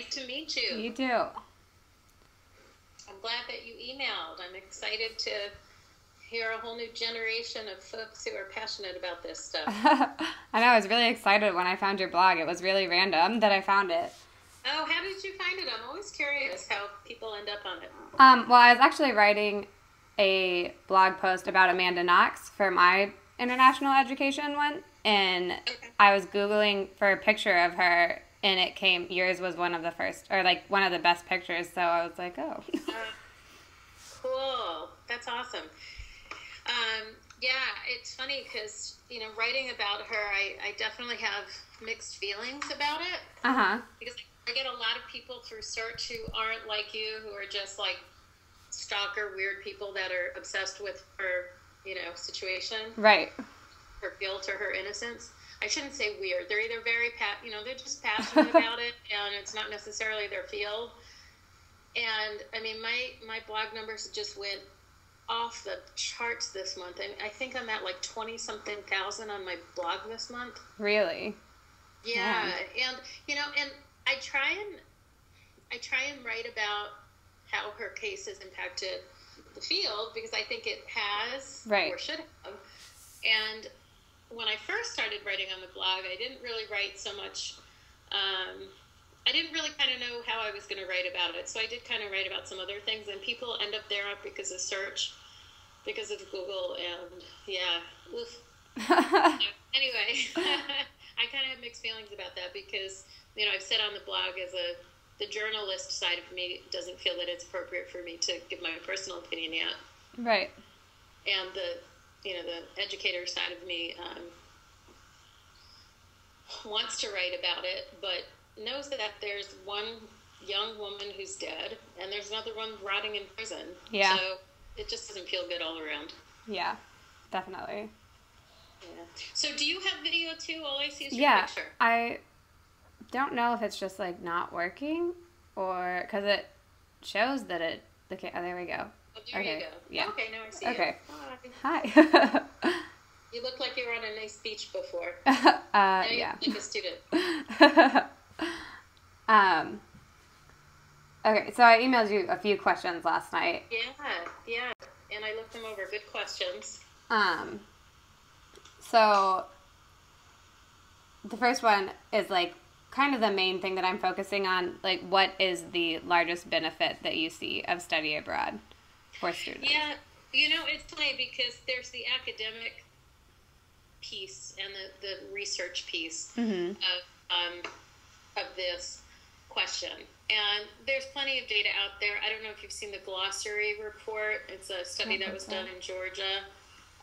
Nice to meet you. You too. I'm glad that you emailed. I'm excited to hear a whole new generation of folks who are passionate about this stuff. I know, I was really excited when I found your blog. It was really random that I found it. Oh, how did you find it? I'm always curious how people end up on it. Well, I was actually writing a blog post about Amanda Knox for my international education one, and I was Googling for a picture of her, and it came, yours was one of the first, or like one of the best pictures, so I was like, oh. Cool. That's awesome. Yeah, it's funny because, writing about her, I definitely have mixed feelings about it. Uh-huh. Because I get a lot of people through search who aren't like you, who are just like stalker, weird people that are obsessed with her, situation. Right. Her guilt or her innocence. I shouldn't say weird. They're either very, they're just passionate about it, and it's not necessarily their field. And, I mean, my blog numbers just went off the charts this month. I think I'm at like 20-something thousand on my blog this month. Really? Yeah. And, and I try and write about how her case has impacted the field, because I think it has, right, or should have. And when I first started writing on the blog, I didn't really write so much, I didn't really kind of know how I was going to write about it. So I did kind of write about some other things, and people end up there because of search, because of Google, and yeah. Anyway, I kind of have mixed feelings about that because, I've said on the blog the journalist side of me doesn't feel that it's appropriate for me to give my personal opinion yet. Right. And the educator side of me wants to write about it, but knows that there's one young woman who's dead, and there's another one rotting in prison. Yeah. So it just doesn't feel good all around. Yeah, definitely. Yeah. So do you have video too? All I see is your picture. I don't know if it's just like not working, or because it shows that it. Okay, oh, there we go. Oh, there you go. Yeah. Okay, now I see okay. you. Hi. You look like you were on a nice beach before. Yeah. You look like a student. Okay, so I emailed you a few questions last night. Yeah, and I looked them over. Good questions. So the first one is like kind of the main thing that I'm focusing on. Like, what is the largest benefit that you see of study abroad for students? Yeah, it's funny because there's the academic piece and the research piece of this question. And there's plenty of data out there. I don't know if you've seen the glossary report. It's a study that was done in Georgia.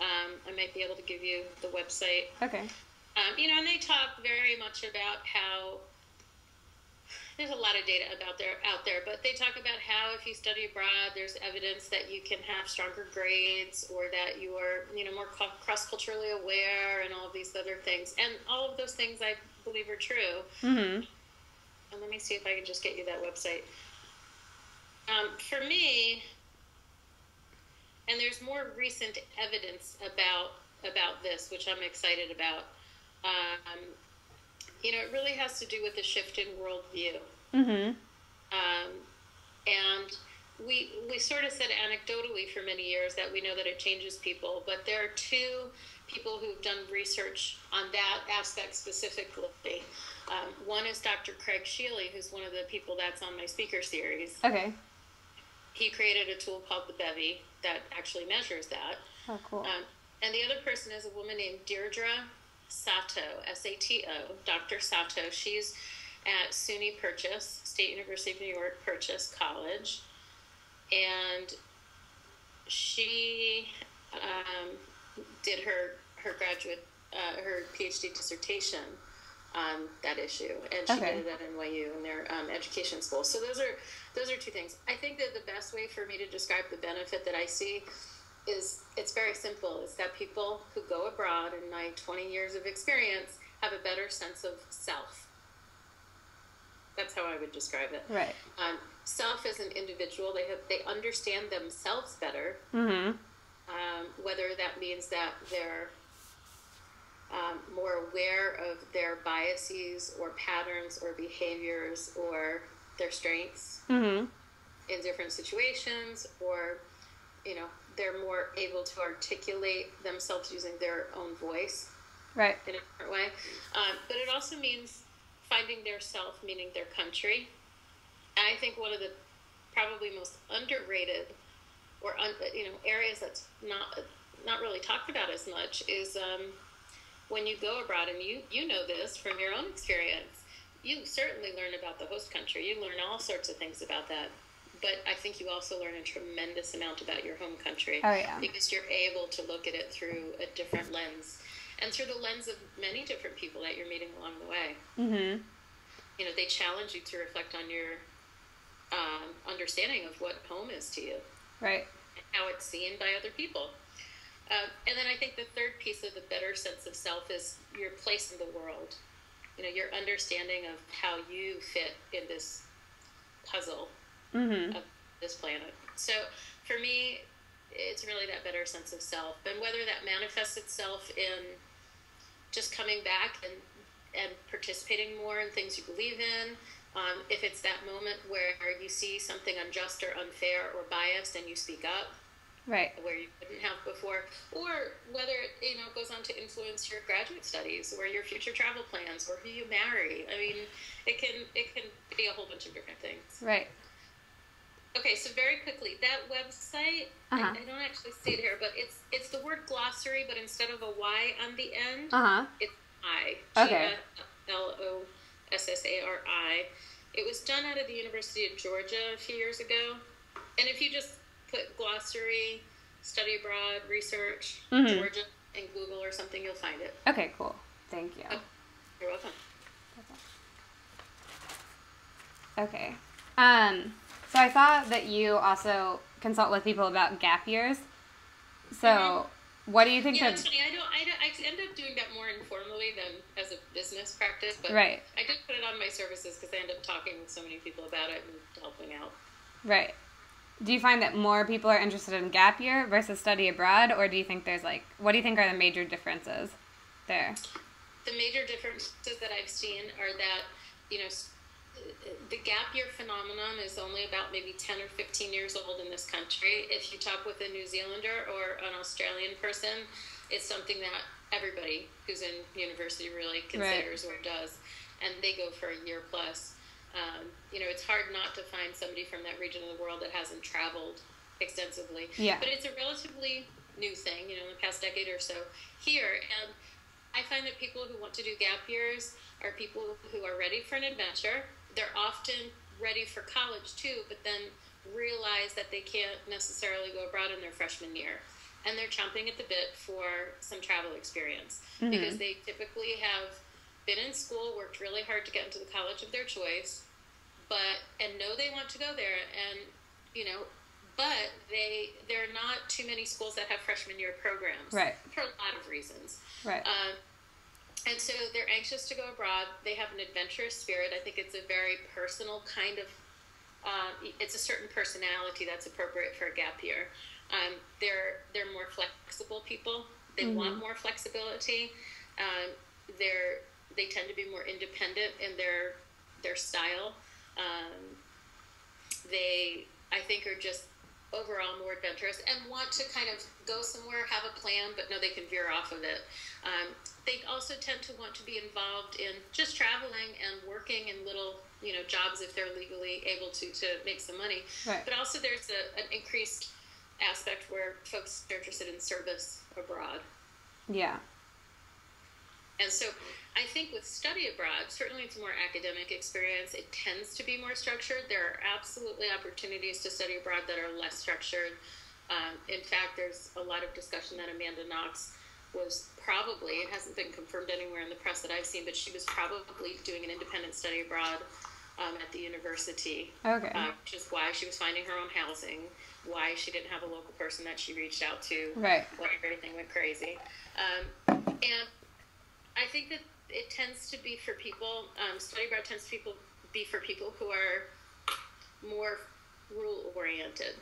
I might be able to give you the website. Okay. And they talk very much about how there's a lot of data out there, but they talk about how if you study abroad, there's evidence that you can have stronger grades, or that you are, more cross-culturally aware, and all of these other things. And all of those things I believe are true. Mm-hmm. And let me see if I can just get you that website. For me, and there's more recent evidence about this, which I'm excited about. It really has to do with the shift in worldview. Mm-hmm. And we sort of said anecdotally for many years that we know that it changes people, but there are two people who've done research on that aspect specifically. One is Dr. Craig Shealy, who's one of the people that's on my speaker series. Okay. He created a tool called the Bevy that actually measures that. Oh, cool. And the other person is a woman named Deirdre Sato, S-A-T-O, Dr. Sato. She's at SUNY Purchase, State University of New York, Purchase College. And she did her graduate, her PhD dissertation on that issue, and she did it at NYU in their education school. So those are two things. I think that the best way for me to describe the benefit that I see is, it's very simple. It's that people who go abroad, in my 20 years of experience, have a better sense of self. That's how I would describe it. Right. Self as an individual, they understand themselves better. Mm-hmm. Whether that means that they're more aware of their biases or patterns or behaviors or their strengths Mm-hmm. in different situations, or, they're more able to articulate themselves using their own voice. Right. In a different way. But it also means finding their self, meaning their country. And I think one of the probably most underrated or areas that's not really talked about as much is when you go abroad, and you know this from your own experience. You certainly learn about the host country. You learn all sorts of things about that. But I think you also learn a tremendous amount about your home country. Oh, yeah. Because you're able to look at it through a different lens. And through the lens of many different people that you're meeting along the way. Mm-hmm. They challenge you to reflect on your understanding of what home is to you. Right. And how it's seen by other people. And then I think the third piece of the better sense of self is your place in the world. Your understanding of how you fit in this puzzle Mm-hmm. of this planet. So for me, it's really that better sense of self. And whether that manifests itself in just coming back and participating more in things you believe in, if it's that moment where you see something unjust or unfair or biased and you speak up, right, where you couldn't have before, or whether it goes on to influence your graduate studies or your future travel plans or who you marry. I mean, it can be a whole bunch of different things. Right. Okay, so very quickly, that website, I don't actually see it here, but it's the word glossary, but instead of a Y on the end, it's I. Okay. Glossari. It was done out of the University of Georgia a few years ago. And if you just put glossary, study abroad, research, Georgia, in Google or something, you'll find it. Okay, cool. Thank you. Oh, you're welcome. Okay. So I saw that you also consult with people about gap years. So what do you think? Yeah, it's funny. I end up doing that more informally than as a business practice. But right. I did put it on my services because I end up talking with so many people about it and helping out. Right. Do you find that more people are interested in gap year versus study abroad, or do you think there's what do you think are the major differences there? The major differences that I've seen are that, the gap year phenomenon is only about maybe 10 or 15 years old in this country. If you talk with a New Zealander or an Australian person, it's something that everybody who's in university really considers or does, and they go for a year plus. It's hard not to find somebody from that region of the world that hasn't traveled extensively. Yeah. But it's a relatively new thing, in the past decade or so here. And I find that people who want to do gap years are people who are ready for an adventure. They're often ready for college too, but then realize that they can't necessarily go abroad in their freshman year. And they're chomping at the bit for some travel experience because they typically have been in school, worked really hard to get into the college of their choice, and know they want to go there. And, but there are not too many schools that have freshman year programs. Right. For a lot of reasons. Right. And so they're anxious to go abroad. They have an adventurous spirit. I think it's a very personal kind of, it's a certain personality that's appropriate for a gap year. They're more flexible people. They want more flexibility. They tend to be more independent in their style. They, I think, are just overall more adventurous and want to kind of go somewhere, have a plan, but know they can veer off of it. They also tend to want to be involved in just traveling and working in little, jobs if they're legally able to make some money. Right. But also there's an increased aspect where folks are interested in service abroad. Yeah. And so I think with study abroad, certainly it's a more academic experience. It tends to be more structured. There are absolutely opportunities to study abroad that are less structured. In fact, there's a lot of discussion that Amanda Knox was probably, it hasn't been confirmed anywhere in the press that I've seen, but she was probably doing an independent study abroad at the university. Okay. Which is why she was finding her own housing, why she didn't have a local person that she reached out to. Right. When everything went crazy. And I think that it tends to be for people, study abroad tends to be for people who are more rule-oriented.